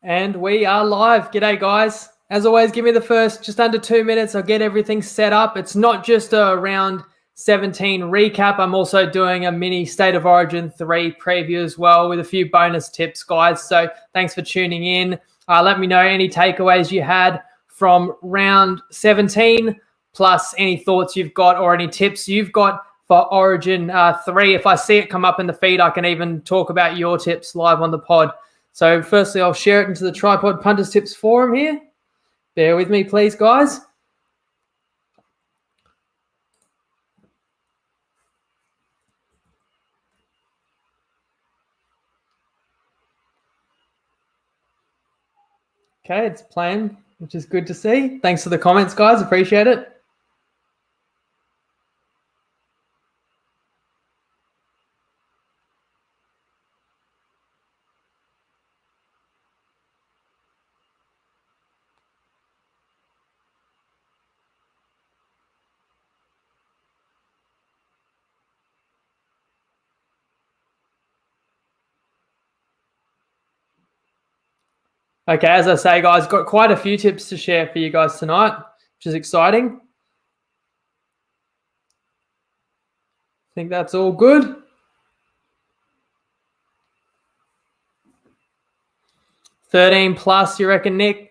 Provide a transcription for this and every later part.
And we are live. G'day, guys. As always, give me the first just under 2 minutes. I'll get everything set up. It's not just a round 17 recap. I'm also doing a mini State of Origin 3 preview as well with a few bonus tips, guys. So thanks for tuning in. Let me know any takeaways you had from round 17, plus any thoughts you've got or any tips you've got for Origin 3. If I see it come up in the feed, I can even talk about your tips live on the pod. So firstly, I'll share it into the Tripod Punters Tips forum here. Bear with me, please, guys. Okay, it's playing, which is good to see. Thanks for the comments, guys. Appreciate it. Okay, as I say, guys, got quite a few tips to share for you guys tonight, which is exciting. I think that's all good. 13 plus, you reckon, Nick?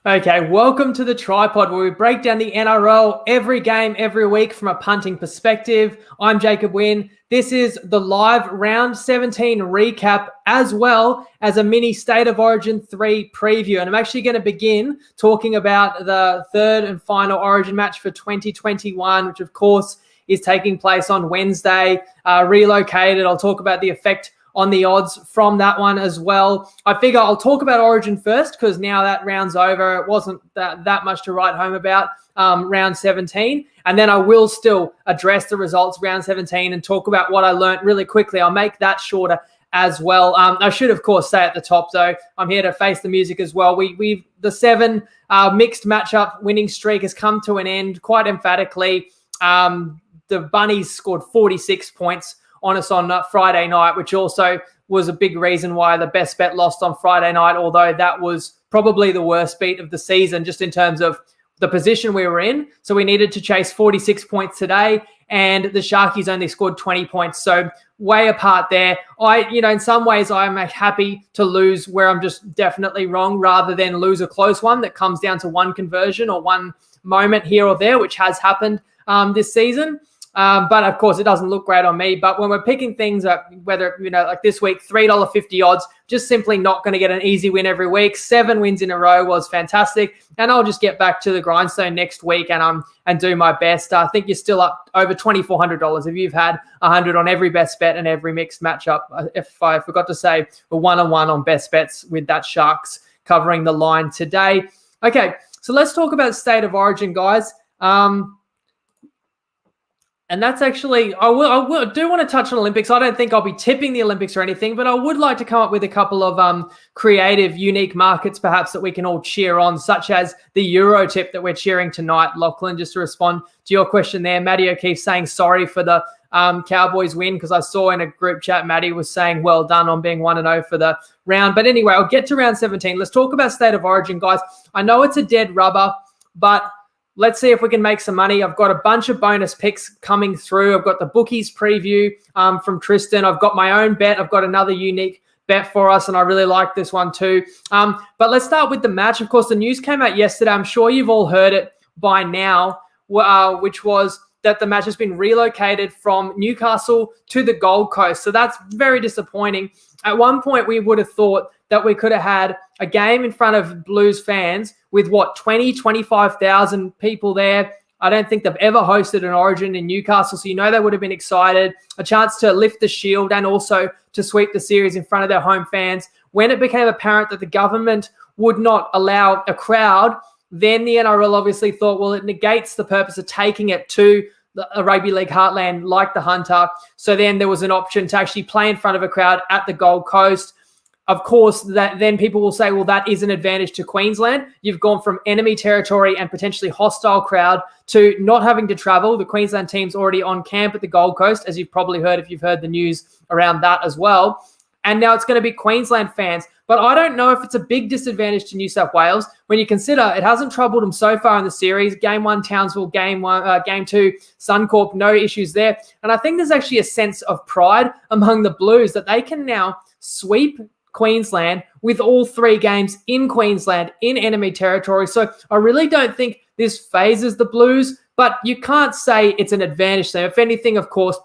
Okay, welcome to the Tripod, where we break down the NRL every game, every week from a punting perspective. I'm Jacob Wynn. This is the live round 17 recap, as well as a mini State of Origin 3 preview. And I'm actually going to begin talking about the third and final Origin match for 2021, which of course is taking place on Wednesday, relocated. I'll talk about the effect on the odds from that one as well. I figure I'll talk about Origin first, because now that round's over, it wasn't that much to write home about round 17. And then I will still address the results round 17 and talk about what I learned really quickly. I'll make that shorter as well. I should, of course, say at the top, though, I'm here to face the music as well. The 7 mixed matchup winning streak has come to an end quite emphatically. The Bunnies scored 46 points on us on Friday night, which also was a big reason why the best bet lost on Friday night, although that was probably the worst beat of the season just in terms of the position we were in. So we needed to chase 46 points today, and the Sharkies only scored 20 points. So way apart there. In some ways I'm happy to lose where I'm just definitely wrong, rather than lose a close one that comes down to one conversion or one moment here or there, which has happened this season. But of course, it doesn't look great on me. But when we're picking things up, whether, like this week, $3.50 odds, just simply not going to get an easy win every week. 7 wins in a row was fantastic. And I'll just get back to the grindstone next week and do my best. I think you're still up over $2,400 if you've had 100 on every best bet and every mixed matchup. If I forgot to say, we're 1-on-1 on best bets with that Sharks covering the line today. Okay, so let's talk about State of Origin, guys. And that's actually, I do want to touch on Olympics. I don't think I'll be tipping the Olympics or anything, but I would like to come up with a couple of creative, unique markets perhaps that we can all cheer on, such as the Euro tip that we're cheering tonight. Lachlan, just to respond to your question there, Maddie O'Keefe saying sorry for the Cowboys win, because I saw in a group chat Maddie was saying well done on being 1-0 for the round. But anyway, I'll get to round 17. Let's talk about State of Origin, guys. I know it's a dead rubber, but let's see if we can make some money. I've got a bunch of bonus picks coming through. I've got the Bookies preview from Tristan. I've got my own bet. I've got another unique bet for us, and I really like this one too. But let's start with the match. Of course, the news came out yesterday. I'm sure you've all heard it by now, which was that the match has been relocated from Newcastle to the Gold Coast. So that's very disappointing. At one point, we would have thought that we could have had a game in front of Blues fans with 25,000 people there. I don't think they've ever hosted an Origin in Newcastle, so they would have been excited. A chance to lift the shield and also to sweep the series in front of their home fans. When it became apparent that the government would not allow a crowd Then the NRL obviously thought, well, it negates the purpose of taking it to a rugby league heartland like the Hunter. So then there was an option to actually play in front of a crowd at the Gold Coast. Of course, that then people will say, well, that is an advantage to Queensland. You've gone from enemy territory and potentially hostile crowd to not having to travel. The Queensland team's already on camp at the Gold Coast, as you've probably heard if you've heard the news around that as well. And now it's going to be Queensland fans. But I don't know if it's a big disadvantage to New South Wales when you consider it hasn't troubled them so far in the series. Game 1, Townsville. Game 2, Suncorp. No issues there. And I think there's actually a sense of pride among the Blues that they can now sweep Queensland with all 3 games in Queensland in enemy territory. So I really don't think this phases the Blues, but you can't say it's an advantage to them. If anything, of course,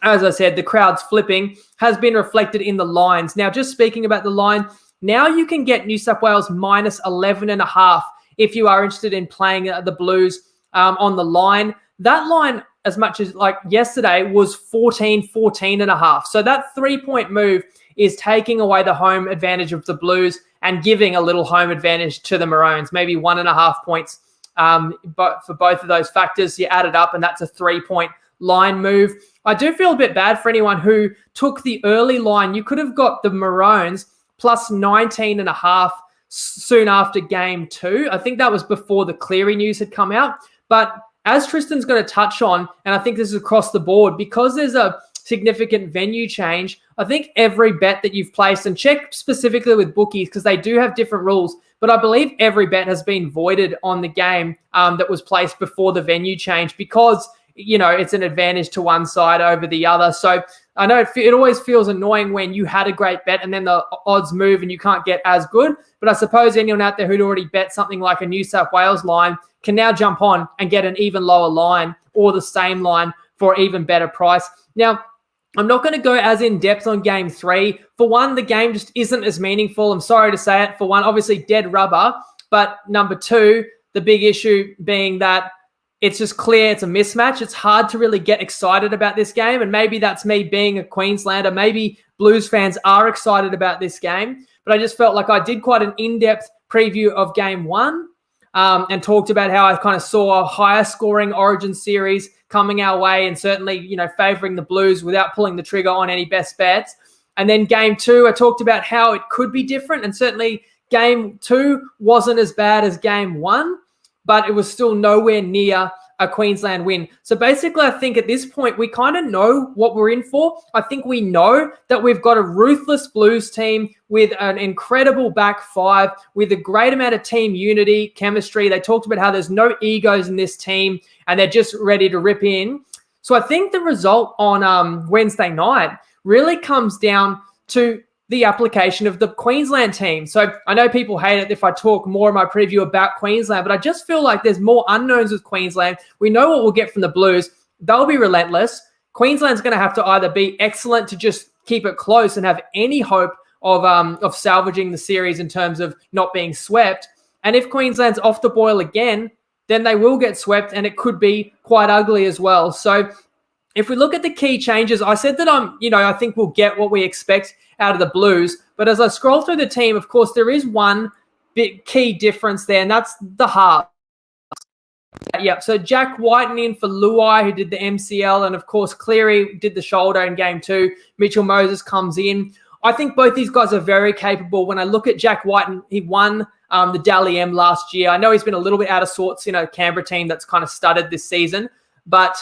as I said, the crowd's flipping has been reflected in the lines. Now, just speaking about the line, now you can get New South Wales minus 11.5 if you are interested in playing the Blues on the line. That line, as much as like yesterday, was 14.5. So that 3-point move is taking away the home advantage of the Blues and giving a little home advantage to the Maroons, maybe 1.5 points. But for both of those factors, you add it up, and that's a 3-point line move. I do feel a bit bad for anyone who took the early line. You could have got the Maroons plus 19.5 soon after game 2. I think that was before the Cleary news had come out. But as Tristan's going to touch on, and I think this is across the board, because there's a significant venue change, I think every bet that you've placed, and check specifically with bookies because they do have different rules, but I believe every bet has been voided on the game that was placed before the venue change because, you know, it's an advantage to one side over the other. So I know it always feels annoying when you had a great bet and then the odds move and you can't get as good. But I suppose anyone out there who'd already bet something like a New South Wales line can now jump on and get an even lower line or the same line for an even better price. Now, I'm not going to go as in-depth on Game 3. For one, the game just isn't as meaningful. I'm sorry to say it. For one, obviously dead rubber. But number 2, the big issue being that it's just clear it's a mismatch. It's hard to really get excited about this game. And maybe that's me being a Queenslander. Maybe Blues fans are excited about this game. But I just felt like I did quite an in-depth preview of Game 1 and talked about how I kind of saw a higher scoring Origin series coming our way and certainly, you know, favouring the Blues without pulling the trigger on any best bets. And then Game 2, I talked about how it could be different. And certainly Game 2 wasn't as bad as Game 1, but it was still nowhere near a Queensland win. So basically, I think at this point, we kind of know what we're in for. I think we know that we've got a ruthless Blues team with an incredible back 5, with a great amount of team unity, chemistry. They talked about how there's no egos in this team and they're just ready to rip in. So I think the result on Wednesday night really comes down to the application of the Queensland team. So I know people hate it if I talk more in my preview about Queensland, but I just feel like there's more unknowns with Queensland. We know what we'll get from the Blues. They'll be relentless. Queensland's going to have to either be excellent to just keep it close and have any hope of salvaging the series in terms of not being swept. And if Queensland's off the boil again, then they will get swept and it could be quite ugly as well. So if we look at the key changes, I said that I think we'll get what we expect out of the Blues. But as I scroll through the team, of course, there is one big key difference there, and that's the halves. Yeah, so Jack Whiten in for Luai, who did the MCL, and of course, Cleary did the shoulder in Game 2. Mitchell Moses comes in. I think both these guys are very capable. When I look at Jack Whiten, he won the Dally M last year. I know he's been a little bit out of sorts in a Canberra team that's kind of studded this season, but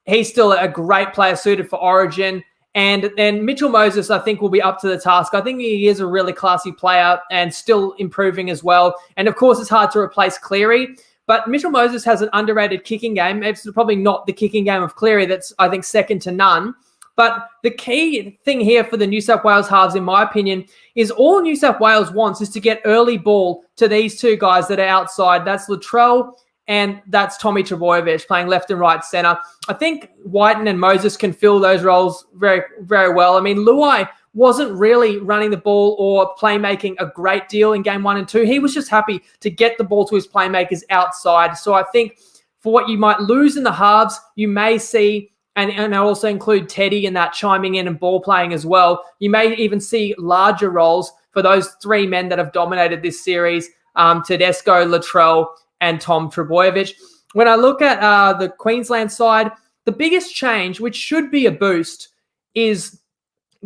he's still a great player suited for Origin. And then Mitchell Moses, I think, will be up to the task. I think he is a really classy player and still improving as well. And, of course, it's hard to replace Cleary. But Mitchell Moses has an underrated kicking game. It's probably not the kicking game of Cleary. That's, I think, second to none. But the key thing here for the New South Wales halves, in my opinion, is all New South Wales wants is to get early ball to these two guys that are outside. That's Latrell and that's Tommy Trbojevic playing left and right centre. I think Whiten and Moses can fill those roles very, very well. I mean, Luai wasn't really running the ball or playmaking a great deal in Game 1 and 2. He was just happy to get the ball to his playmakers outside. So I think for what you might lose in the halves, you may see, and I also include Teddy in that chiming in and ball playing as well, you may even see larger roles for those 3 men that have dominated this series Tedesco, Latrell, and Tom Trbojevic. When I look at the Queensland side, the biggest change, which should be a boost, is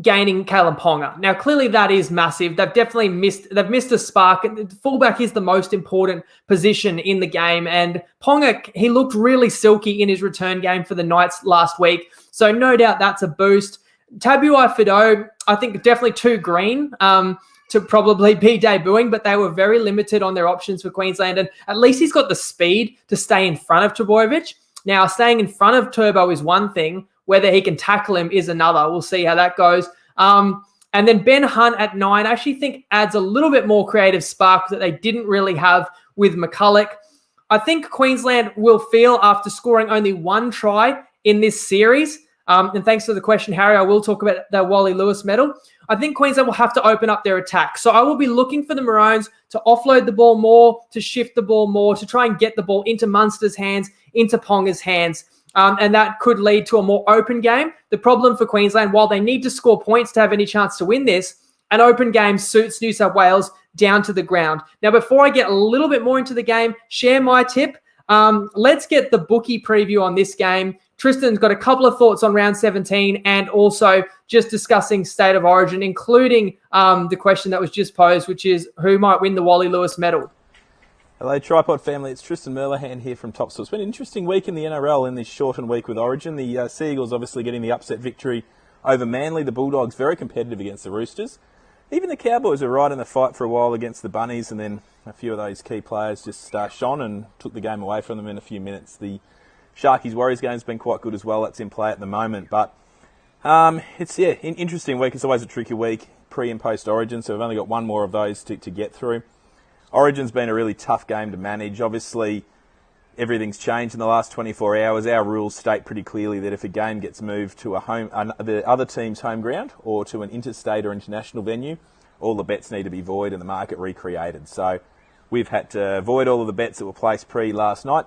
gaining Kalen Ponga. Now, clearly that is massive. They've missed a spark. Fullback is the most important position in the game. And Ponga, he looked really silky in his return game for the Knights last week. So no doubt that's a boost. Tabuai Fidow, I think definitely too green to probably be debuting, but they were very limited on their options for Queensland. And at least he's got the speed to stay in front of Trbojevic. Now, staying in front of Turbo is one thing. Whether he can tackle him is another. We'll see how that goes. And then Ben Hunt at 9, I actually think adds a little bit more creative spark that they didn't really have with McCulloch. I think Queensland will feel after scoring only one try in this series. And thanks for the question, Harry. I will talk about the Wally Lewis medal. I think Queensland will have to open up their attack. So I will be looking for the Maroons to offload the ball more, to shift the ball more, to try and get the ball into Munster's hands, into Ponga's hands. And that could lead to a more open game. The problem for Queensland, while they need to score points to have any chance to win this, an open game suits New South Wales down to the ground. Now, before I get a little bit more into the game, share my tip. Let's get the bookie preview on this game. Tristan's got a couple of thoughts on round 17 and also just discussing state of origin, including the question that was just posed, which is who might win the Wally Lewis medal? Hello, Tripod family. It's Tristan Merlahan here from Topsail. It's been an interesting week in the NRL in this shortened week with Origin. The Sea Eagles obviously getting the upset victory over Manly. The Bulldogs very competitive against the Roosters. Even the Cowboys were right in the fight for a while against the Bunnies, and then a few of those key players just shone and took the game away from them in a few minutes. The Sharkies-Warriors game's been quite good as well. That's in play at the moment. But it's an interesting week. It's always a tricky week, pre and post Origin, so we've only got one more of those to get through. Origin's been a really tough game to manage. Obviously, everything's changed in the last 24 hours. Our rules state pretty clearly that if a game gets moved to the other team's home ground or to an interstate or international venue, all the bets need to be void and the market recreated. So we've had to void all of the bets that were placed last night.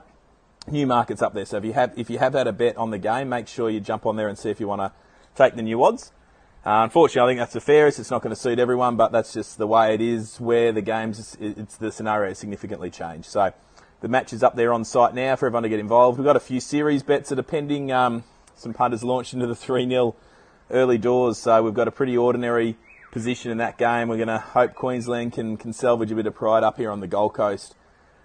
New market's up there. So if you have had a bet on the game, make sure you jump on there and see if you want to take the new odds. Unfortunately, I think that's the fairest. It's not going to suit everyone, but that's just the way it is. Where the games, the scenario has significantly changed. So the match is up there on site now for everyone to get involved. We've got a few series bets that are pending. Some punters launched into the 3-0 early doors, so we've got a pretty ordinary position in that game. We're going to hope Queensland can salvage a bit of pride up here on the Gold Coast.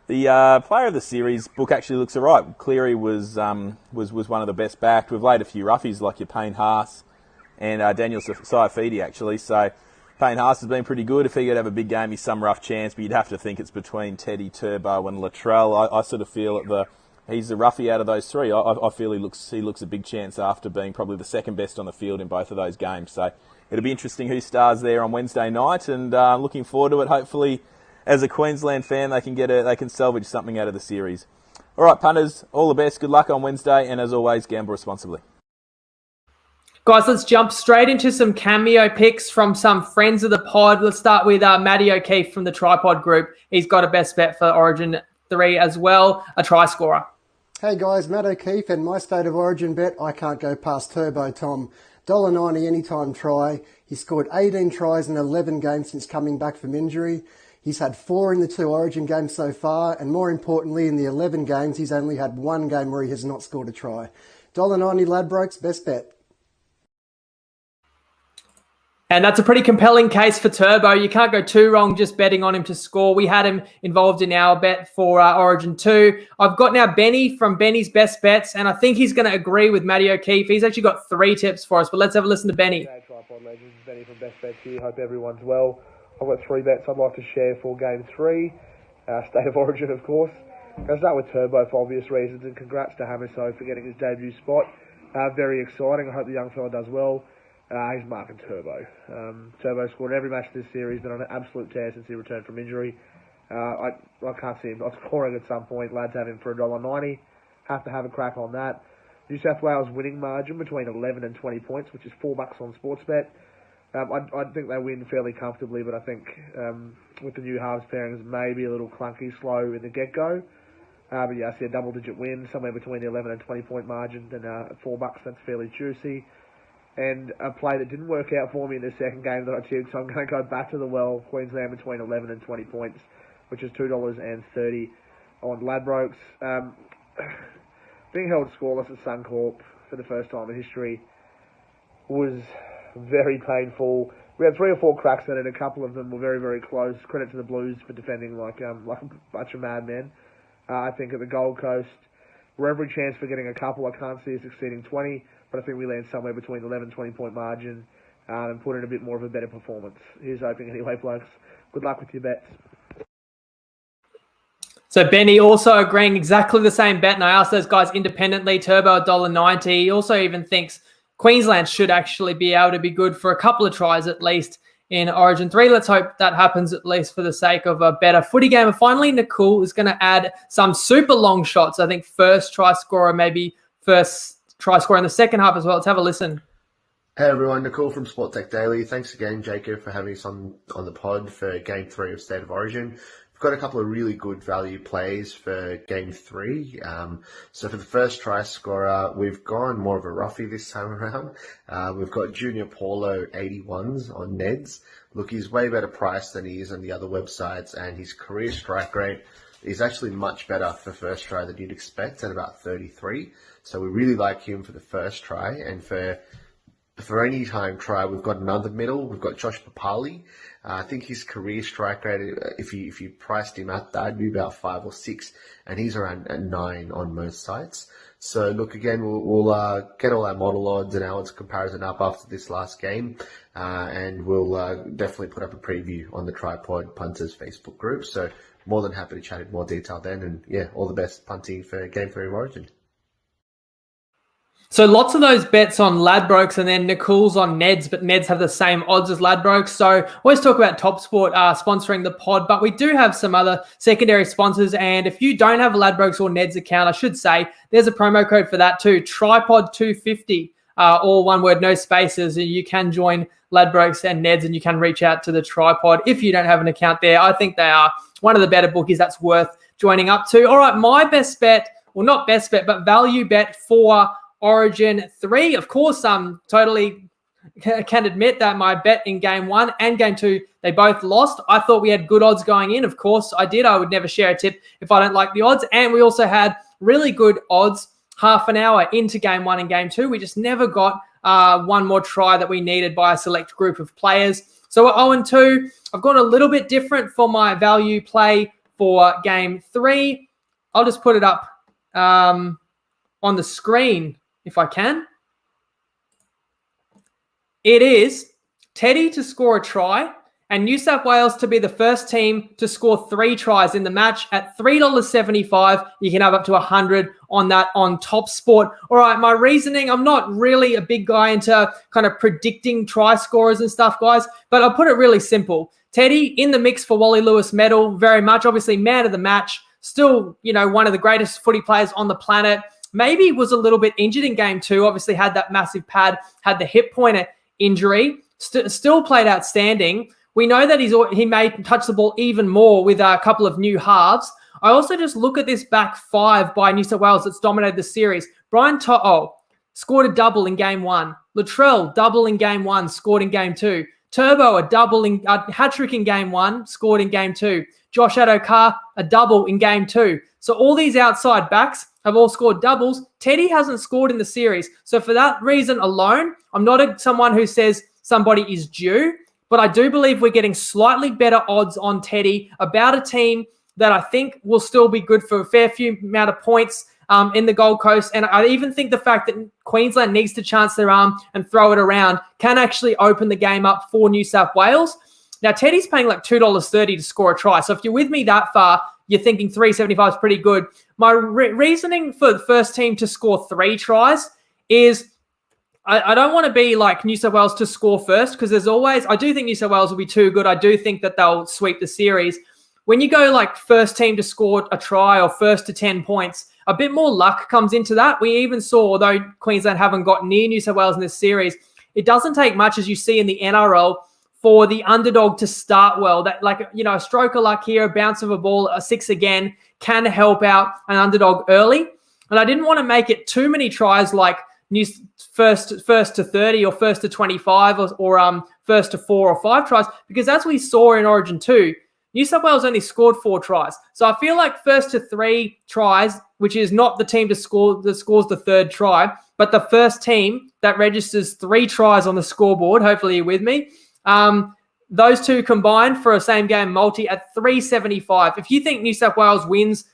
The player of the series book actually looks all right. Cleary was one of the best backed. We've laid a few roughies like your Payne Haas and Daniel Saifidi, actually. So Payne Haas has been pretty good. If he could have a big game, he's some rough chance, but you'd have to think it's between Teddy, Turbo and Latrell. I sort of feel that he's the roughie out of those three. I feel he looks a big chance after being probably the second best on the field in both of those games. So it'll be interesting who stars there on Wednesday night, and looking forward to it. Hopefully, as a Queensland fan, they can salvage something out of the series. All right, punters, all the best. Good luck on Wednesday, and as always, gamble responsibly. Guys, let's jump straight into some cameo picks from some friends of the pod. Let's start with Matty O'Keefe from the Tripod group. He's got a best bet for Origin 3 as well, a try scorer. Hey guys, Matt O'Keefe, and my state of origin bet, I can't go past Turbo Tom. $1.90 anytime try. He scored 18 tries in 11 games since coming back from injury. He's had 4 in the 2 Origin games so far, and more importantly, in the 11 games, he's only had 1 game where he has not scored a try. $1.90 Ladbrokes, best bet. And that's a pretty compelling case for Turbo. You can't go too wrong just betting on him to score. We had him involved in our bet for Origin 2. I've got now Benny from Benny's Best Bets, and I think he's going to agree with Matty O'Keefe. He's actually got 3 tips for us, but let's have a listen to Benny. Hey, Tripod Legends, Benny from Best Bets here. Hope everyone's well. I've got 3 bets I'd like to share for Game 3. State of Origin, of course. I'll start with Turbo for obvious reasons, and congrats to Hamiso for getting his debut spot. Very exciting. I hope the young fella does well. He's marking Turbo. Turbo scored every match this series, been on an absolute tear since he returned from injury. I can't see him not scoring at some point. Lads have him for $1.90. Have to have a crack on that. New South Wales winning margin between 11 and 20 points, which is $4 on Sportsbet. I think they win fairly comfortably, but I think with the new halves pairings, maybe a little clunky, slow in the get-go. But yeah, I see a double-digit win, somewhere between the 11 and 20-point margin, and $4, that's fairly juicy. And a play that didn't work out for me in the second game that I tipped, so I'm going to go back to the well. Queensland between 11 and 20 points. which is $2.30 on Ladbrokes. Being held scoreless at Suncorp for the first time in history was very painful. We had 3 or 4 cracks at it. A couple of them were very, very close. Credit to the Blues for defending like a bunch of madmen. I think at the Gold Coast, we're every chance for getting a couple. I can't see us exceeding 20, but I think we land somewhere between 11-20 point margin and put in a bit more of a better performance. Here's hoping anyway, blokes. Good luck with your bets. So Benny also agreeing exactly the same bet, and I asked those guys independently. Turbo $1.90. He also even thinks Queensland should actually be able to be good for a couple of tries at least in Origin 3. Let's hope that happens at least for the sake of a better footy game. And finally, Nicole is going to add some super long shots. I think first try scorer, maybe first try scorer in the second half as well. Let's have a listen. Hey everyone, Nicole from Sport Tech Daily. Thanks again, Jacob, for having us on the pod for Game 3 of State of Origin. We've got a couple of really good value plays for Game 3. So for the first try scorer, we've gone more of a roughie this time around. We've got Junior Paulo 81s on Neds. Look, he's way better priced than he is on the other websites, and his career strike rate is actually much better for first try than you'd expect at about 33. So we really like him for the first try, and for any time try, we've got another middle. We've got Josh Papali. I think his career strike rate, if you priced him at that, would be about 5 or 6, and he's around 9 on most sites. So look, again, we'll get all our model odds and our odds comparison up after this last game, and we'll definitely put up a preview on the Tripod Punters Facebook group. So more than happy to chat in more detail then, and yeah, all the best punting for Game 3 of Origin. So lots of those bets on Ladbrokes, and then Nicole's on Neds, but Neds have the same odds as Ladbrokes. So always talk about TopSport sponsoring the pod, but we do have some other secondary sponsors. And if you don't have a Ladbrokes or Neds account, I should say, there's a promo code for that too, Tripod250, all one word, no spaces. And you can join Ladbrokes and Neds, and you can reach out to the Tripod if you don't have an account there. I think they are one of the better bookies that's worth joining up to. All right, my best bet, well, not best bet, but value bet for Origin 3. Of course, totally can admit that my bet in Game 1 and Game 2, they both lost. I thought we had good odds going in. Of course, I did. I would never share a tip if I don't like the odds. And we also had really good odds half an hour into Game 1 and Game 2. We just never got one more try that we needed by a select group of players. So we're 0-2. I've gone a little bit different for my value play for Game 3. I'll just put it up on the screen if I can. It is Teddy to score a try and New South Wales to be the first team to score 3 tries in the match at $3.75. You can have up to 100 on that on TopSport. All right, my reasoning, I'm not really a big guy into kind of predicting try scorers and stuff, guys, but I'll put it really simple. Teddy in the mix for Wally Lewis medal, very much. Obviously, man of the match. Still, one of the greatest footy players on the planet. Maybe was a little bit injured in Game 2. Obviously had that massive pad, had the hip pointer injury. Still played outstanding. We know that he may touch the ball even more with a couple of new halves. I also just look at this back 5 by New South Wales that's dominated the series. Brian To'o scored a double in Game 1. Latrell, double in Game 1, scored in Game 2. Turbo, a hat-trick in Game 1, scored in Game 2. Josh Adokar, a double in Game 2. So all these outside backs have all scored doubles. Teddy hasn't scored in the series. So for that reason alone, I'm not someone who says somebody is due, but I do believe we're getting slightly better odds on Teddy about a team that I think will still be good for a fair few amount of points in the Gold Coast. And I even think the fact that Queensland needs to chance their arm and throw it around can actually open the game up for New South Wales. Now, Teddy's paying like $2.30 to score a try. So if you're with me that far, you're thinking $3.75 is pretty good. My reasoning for the first team to score 3 tries is I don't want to be like New South Wales to score first, because I do think New South Wales will be too good. I do think that they'll sweep the series. When you go like first team to score a try or first to 10 points, a bit more luck comes into that. We even saw, although Queensland haven't got near New South Wales in this series, it doesn't take much, as you see in the NRL, for the underdog to start well. That, a stroke of luck here, a bounce of a ball, a 6 again, can help out an underdog early. And I didn't want to make it too many tries like first to 30 or first to 25 or first to 4 or 5 tries, because as we saw in Origin 2, New South Wales only scored 4 tries. So I feel like first to 3 tries, which is not the team to score that scores the 3rd try, but the first team that registers 3 tries on the scoreboard, hopefully you're with me, those two combined for a same game multi at 375. If you think New South Wales wins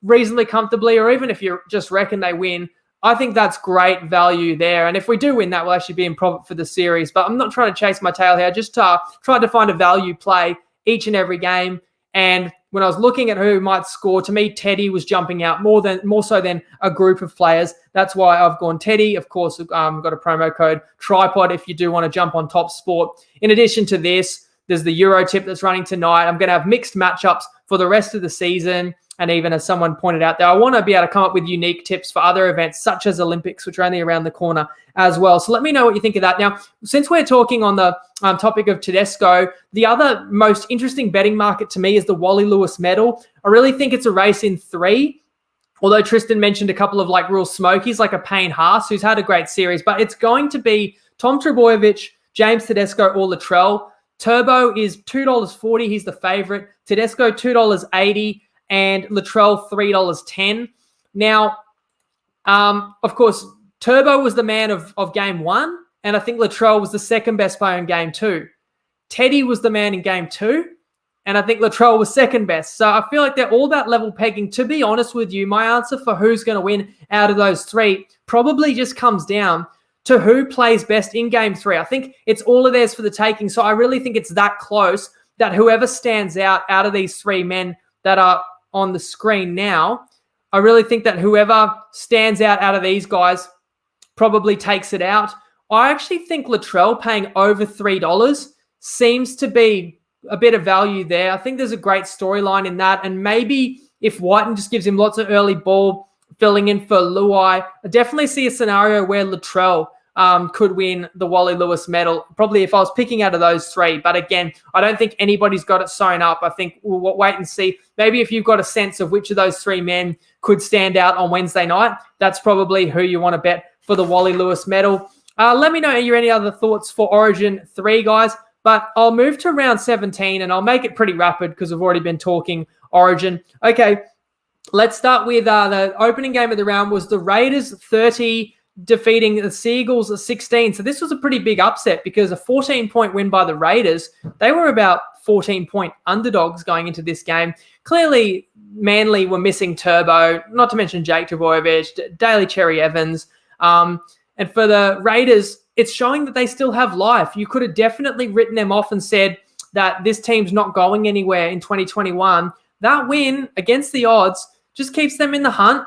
reasonably comfortably, or even if you just reckon they win, I think that's great value there. And if we do win that, we'll actually be in profit for the series. But I'm not trying to chase my tail here. Just trying to find a value play each and every game. And when I was looking at who might score, to me, Teddy was jumping out more so than a group of players. That's why I've gone Teddy. Of course, got a promo code Tripod if you do want to jump on Top Sport. In addition to this, there's the Euro tip that's running tonight. I'm going to have mixed matchups for the rest of the season. And even as someone pointed out there, I want to be able to come up with unique tips for other events such as Olympics, which are only around the corner as well. So let me know what you think of that. Now, since we're talking on the topic of Tedesco, the other most interesting betting market to me is the Wally Lewis medal. I really think it's a race in 3. Although Tristan mentioned a couple of like real smokies, like a Payne Haas, who's had a great series. But it's going to be Tom Trbojevic, James Tedesco, or Latrell. Turbo is $2.40. He's the favorite. Tedesco, $2.80. And Latrell, $3.10. Now, of course, Turbo was the man of game 1, and I think Latrell was the second best player in game 2. Teddy was the man in game 2, and I think Latrell was second best. So I feel like they're all that level pegging. To be honest with you, my answer for who's going to win out of those 3 probably just comes down to who plays best in game 3. I think it's all of theirs for the taking. So I really think it's that close that whoever stands out of these 3 men that are on the screen now, I really think that whoever stands out of these guys probably takes it out. I actually think Latrell paying over $3 seems to be a bit of value there. I think there's a great storyline in that. And maybe if Whiten just gives him lots of early ball filling in for Luai, I definitely see a scenario where Latrell could win the Wally Lewis medal, probably if I was picking out of those 3. But again, I don't think anybody's got it sewn up. I think we'll wait and see. Maybe if you've got a sense of which of those 3 men could stand out on Wednesday night, that's probably who you want to bet for the Wally Lewis medal. Let me know any other thoughts for Origin 3, guys. But I'll move to round 17, and I'll make it pretty rapid because we've already been talking Origin. Okay, let's start with the opening game of the round was the Raiders 30 defeating the Seagulls at 16. So this was a pretty big upset because a 14-point win by the Raiders. They were about 14-point underdogs going into this game. Clearly, Manly were missing Turbo, not to mention Jake Trbojevic, Daly Cherry Evans. And for the Raiders, it's showing that they still have life. You could have definitely written them off and said that this team's not going anywhere in 2021. That win against the odds just keeps them in the hunt.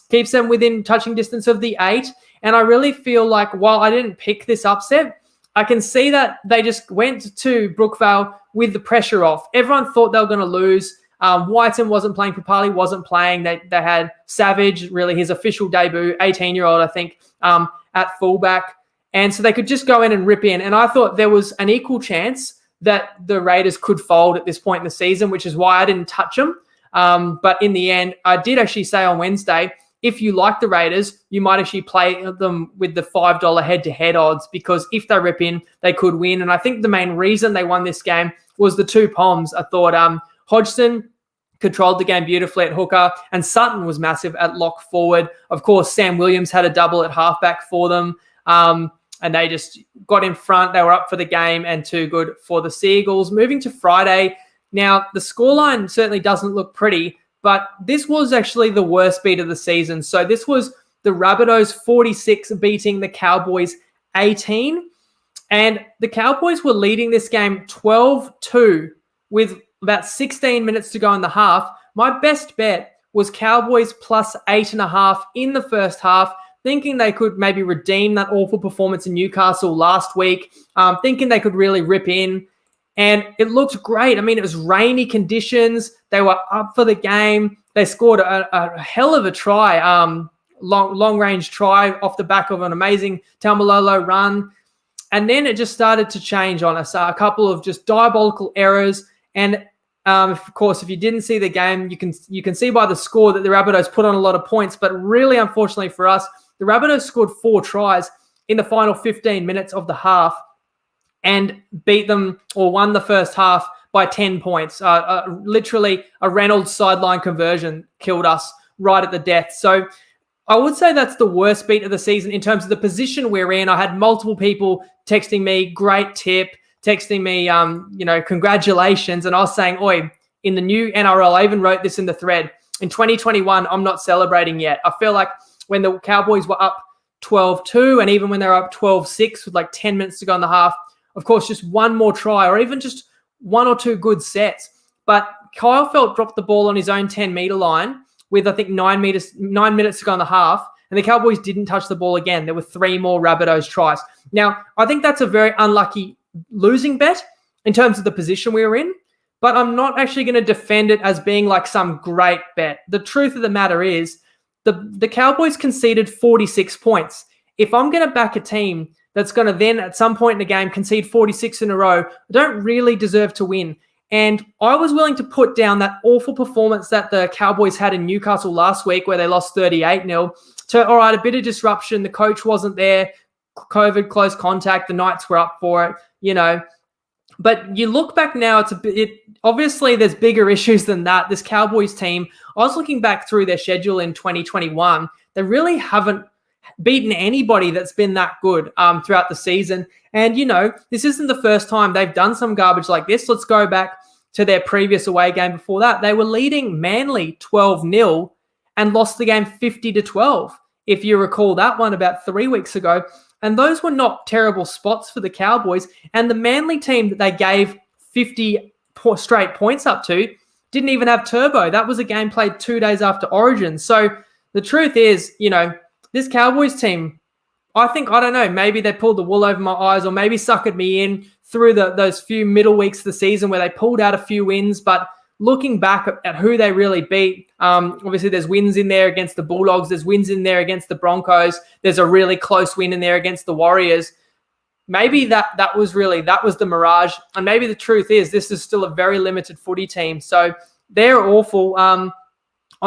Keeps them within touching distance of the 8. And I really feel like while I didn't pick this upset, I can see that they just went to Brookvale with the pressure off. Everyone thought they were going to lose. Whiten wasn't playing. Papali wasn't playing. They had Savage, really his official debut, 18-year-old, I think, at fullback. And so they could just go in and rip in. And I thought there was an equal chance that the Raiders could fold at this point in the season, which is why I didn't touch them. But in the end, I did actually say on Wednesday, if you like the Raiders, you might actually play them with the $5 head-to-head odds because if they rip in, they could win. And I think the main reason they won this game was the 2 Poms. I thought Hodgson controlled the game beautifully at hooker and Sutton was massive at lock forward. Of course, Sam Williams had a double at halfback for them and they just got in front. They were up for the game and too good for the Seagulls. Moving to Friday. Now, the scoreline certainly doesn't look pretty, but this was actually the worst beat of the season. So this was the Rabbitohs 46 beating the Cowboys 18. And the Cowboys were leading this game 12-2 with about 16 minutes to go in the half. My best bet was Cowboys plus 8.5 in the first half, thinking they could maybe redeem that awful performance in Newcastle last week, thinking they could really rip in. And it looked great. I mean, it was rainy conditions. They were up for the game. They scored a hell of a try, long-range try off the back of an amazing Taumalolo run. And then it just started to change on us. A couple of just diabolical errors. And, of course, if you didn't see the game, you can see by the score that the Rabbitohs put on a lot of points. But really, unfortunately for us, the Rabbitohs scored 4 tries in the final 15 minutes of the half and beat them or won the first half by 10 points. Literally a Reynolds sideline conversion killed us right at the death. So I would say that's the worst beat of the season in terms of the position we're in. I had multiple people texting me, great tip, texting me, congratulations. And I was saying, oi, in the new NRL, I even wrote this in the thread, in 2021, I'm not celebrating yet. I feel like when the Cowboys were up 12-2 and even when they were up 12-6 with like 10 minutes to go in the half, of course, just one more try or even just one or two good sets. But Kyle Felt dropped the ball on his own 10-meter line with, I think, 9 minutes to go in the half, and the Cowboys didn't touch the ball again. There were 3 more Rabbitohs tries. Now, I think that's a very unlucky losing bet in terms of the position we were in, but I'm not actually going to defend it as being like some great bet. The truth of the matter is the Cowboys conceded 46 points. If I'm going to back a team that's going to then at some point in the game concede 46 in a row, I don't really deserve to win. And I was willing to put down that awful performance that the Cowboys had in Newcastle last week where they lost 38-0 to, all right, a bit of disruption. The coach wasn't there, COVID, close contact, the Knights were up for it, But you look back now, obviously there's bigger issues than that. This Cowboys team, I was looking back through their schedule in 2021. They really haven't beaten anybody that's been that good throughout the season. And, this isn't the first time they've done some garbage like this. Let's go back to their previous away game before that. They were leading Manly 12-0 and lost the game 50-12, if you recall that one about 3 weeks ago. And those were not terrible spots for the Cowboys. And the Manly team that they gave 50 straight points up to didn't even have Turbo. That was a game played 2 days after Origin. So the truth is, this Cowboys team, I don't know, maybe they pulled the wool over my eyes or maybe suckered me in through those few middle weeks of the season where they pulled out a few wins. But looking back at who they really beat, obviously there's wins in there against the Bulldogs. There's wins in there against the Broncos. There's a really close win in there against the Warriors. Maybe that was the mirage. And maybe the truth is this is still a very limited footy team. So they're awful. On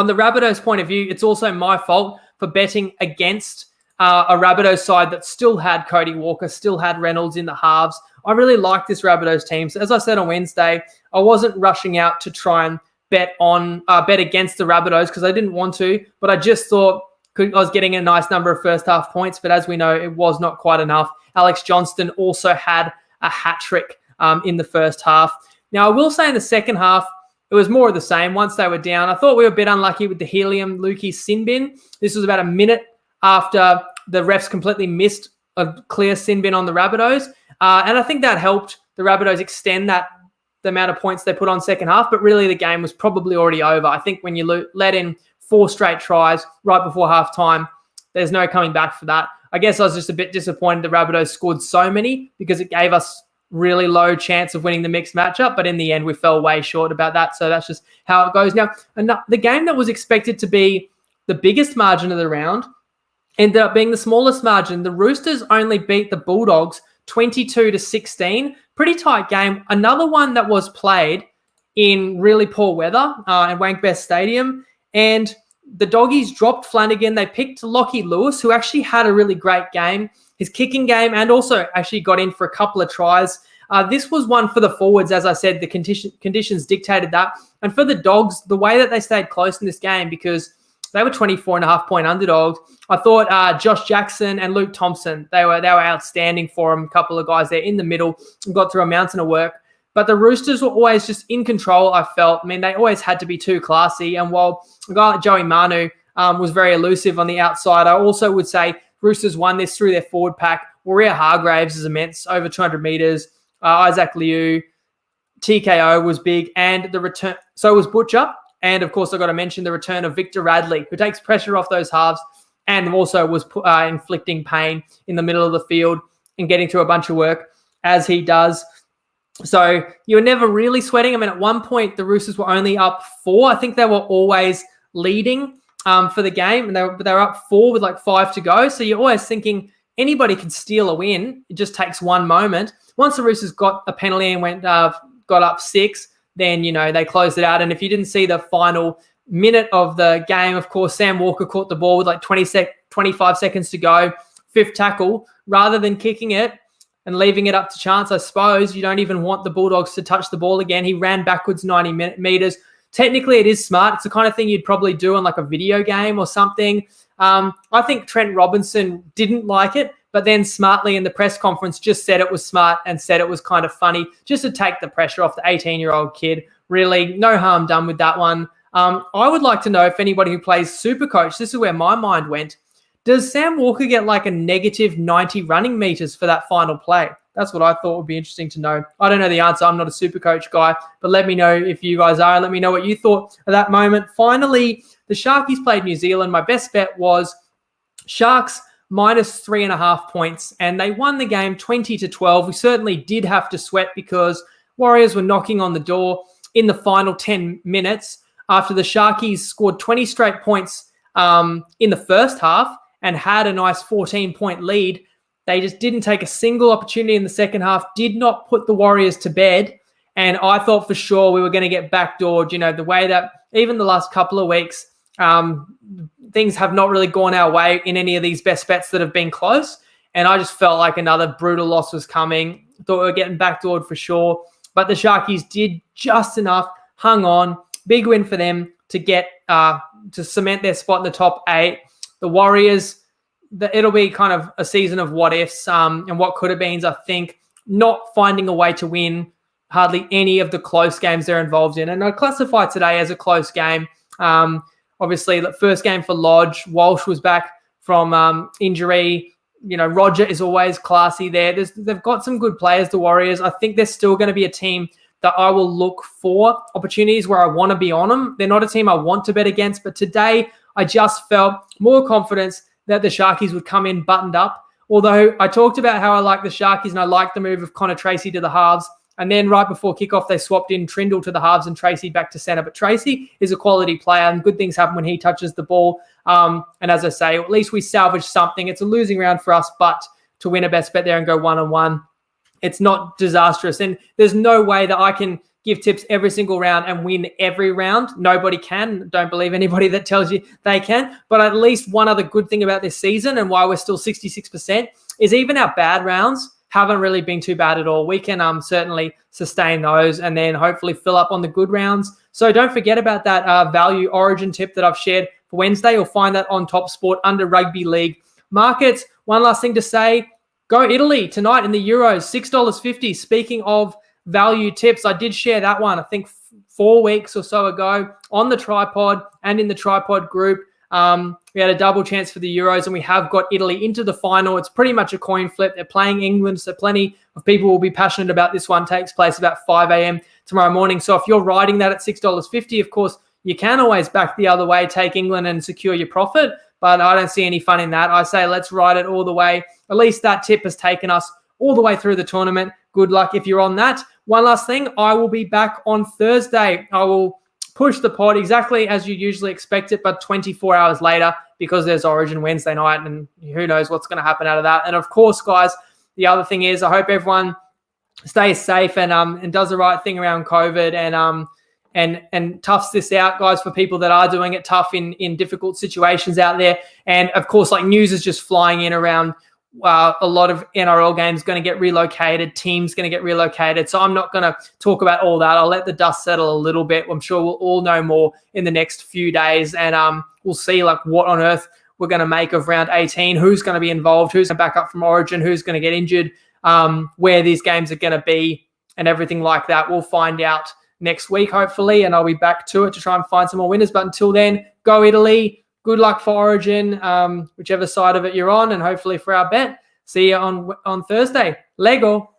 the Rabbitohs' point of view, it's also my fault for betting against a Rabbitohs side that still had Cody Walker, still had Reynolds in the halves. I really like this Rabbitohs team. So as I said on Wednesday, I wasn't rushing out to try and bet against the Rabbitohs because I didn't want to, but I just thought I was getting a nice number of first half points, but as we know, it was not quite enough. Alex Johnston also had a hat trick in the first half. Now, I will say in the second half, it was more of the same once they were down. I thought we were a bit unlucky with the Helium Lukey sin bin. This was about a minute after the refs completely missed a clear sin bin on the Rabbitohs. And I think that helped the Rabbitohs extend the amount of points they put on second half, but really the game was probably already over. I think when you let in 4 straight tries right before halftime, there's no coming back for that. I guess I was just a bit disappointed the Rabbitohs scored so many because it gave us really low chance of winning the mixed matchup, but in the end we fell way short about that. So that's just how it goes. Now, the game that was expected to be the biggest margin of the round ended up being the smallest margin. The Roosters only beat the Bulldogs 22-16. Pretty tight game. Another one that was played in really poor weather at Wankbest Stadium. And the Doggies dropped Flanagan. They picked Wally Lewis, who actually had a really great game. His kicking game and also actually got in for a couple of tries. This was one for the forwards. As I said, the conditions dictated that. And for the Dogs, the way that they stayed close in this game, because they were 24.5-point underdogs, I thought Josh Jackson and Luke Thompson, they were outstanding for them. A couple of guys there in the middle and got through a mountain of work. But the Roosters were always just in control, I felt. I mean, they always had to be too classy. And while a guy like Joey Manu was very elusive on the outside, I also would say Roosters won this through their forward pack. Warrior Hargraves is immense, over 200 metres. Isaac Liu, TKO was big. And the return, so was Butcher. And, of course, I've got to mention the return of Victor Radley, who takes pressure off those halves and also was inflicting pain in the middle of the field and getting through a bunch of work as he does. So you were never really sweating. I mean, at one point, the Roosters were only up 4. I think they were always leading for the game, and they were up 4 with like 5 to go. So you're always thinking anybody can steal a win. It just takes one moment. Once the Roosters got a penalty and got up 6, then, they closed it out. And if you didn't see the final minute of the game, of course, Sam Walker caught the ball with like 25 seconds to go, 5th tackle. Rather than kicking it, and leaving it up to chance, I suppose. You don't even want the Bulldogs to touch the ball again. He ran backwards 90 meters. Technically, it is smart. It's the kind of thing you'd probably do on like a video game or something. I think Trent Robinson didn't like it, but then smartly in the press conference just said it was smart and said it was kind of funny just to take the pressure off the 18-year-old kid. Really, no harm done with that one. I would like to know if anybody who plays Supercoach, this is where my mind went, does Sam Walker get like a negative 90 running meters for that final play? That's what I thought would be interesting to know. I don't know the answer. I'm not a Supercoach guy, but let me know if you guys are. Let me know what you thought at that moment. Finally, the Sharkies played New Zealand. My best bet was Sharks minus 3.5 points, and they won the game 20-12. We certainly did have to sweat because Warriors were knocking on the door in the final 10 minutes after the Sharkies scored 20 straight points in the first half and had a nice 14-point lead. They just didn't take a single opportunity in the second half, did not put the Warriors to bed, and I thought for sure we were going to get backdoored. You know, the way that even the last couple of weeks, things have not really gone our way in any of these best bets that have been close, and I just felt like another brutal loss was coming. Thought we were getting backdoored for sure, but the Sharkies did just enough, hung on. Big win for them to get to cement their spot in the top 8. The Warriors, it'll be kind of a season of what ifs and what could have been. I think not finding a way to win hardly any of the close games they're involved in, and I classify today as a close game. Obviously, the first game for Lodge, Walsh was back from injury. You know, Roger is always classy there. They've got some good players, the Warriors. I think they're still going to be a team that I will look for opportunities where I want to be on them. They're not a team I want to bet against, but today I just felt more confidence that the Sharkies would come in buttoned up. Although I talked about how I like the Sharkies and I like the move of Connor Tracy to the halves. And then right before kickoff, they swapped in Trindle to the halves and Tracy back to centre. But Tracy is a quality player and good things happen when he touches the ball. And as I say, at least we salvaged something. It's a losing round for us, but to win a best bet there and go 1-1, it's not disastrous. And there's no way that I can give tips every single round and win every round. Nobody can. Don't believe anybody that tells you they can. But at least one other good thing about this season and why we're still 66% is even our bad rounds haven't really been too bad at all. We can certainly sustain those and then hopefully fill up on the good rounds. So don't forget about that value origin tip that I've shared for Wednesday. You'll find that on Top Sport under Rugby League markets. One last thing to say, go Italy tonight in the Euros, $6.50. Speaking of value tips, I did share that one, I think 4 weeks or so ago on the Tripod and in the Tripod group. We had a double chance for the Euros and we have got Italy into the final. It's pretty much a coin flip. They're playing England, so plenty of people will be passionate about this one. Takes place about 5 a.m. tomorrow morning. So if you're riding that at $6.50, of course, you can always back the other way, take England and secure your profit. But I don't see any fun in that. I say let's ride it all the way. At least that tip has taken us all the way through the tournament. Good luck if you're on that. One last thing, I will be back on Thursday. I will push the pod exactly as you usually expect it, but 24 hours later because there's Origin Wednesday night and who knows what's going to happen out of that. And of course, guys, the other thing is I hope everyone stays safe and does the right thing around COVID and toughs this out, guys, for people that are doing it tough in difficult situations out there. And of course, like news is just flying in around a lot of NRL games going to get relocated, teams going to get relocated. So I'm not going to talk about all that. I'll let the dust settle a little bit. I'm sure we'll all know more in the next few days, and we'll see like what on earth we're going to make of round 18, who's going to be involved, who's going to back up from Origin, who's going to get injured, where these games are going to be, and everything like that. We'll find out next week, hopefully, and I'll be back to it to try and find some more winners. But until then, go Italy. Good luck for Origin, whichever side of it you're on, and hopefully for our bet. See you on Thursday. Lego.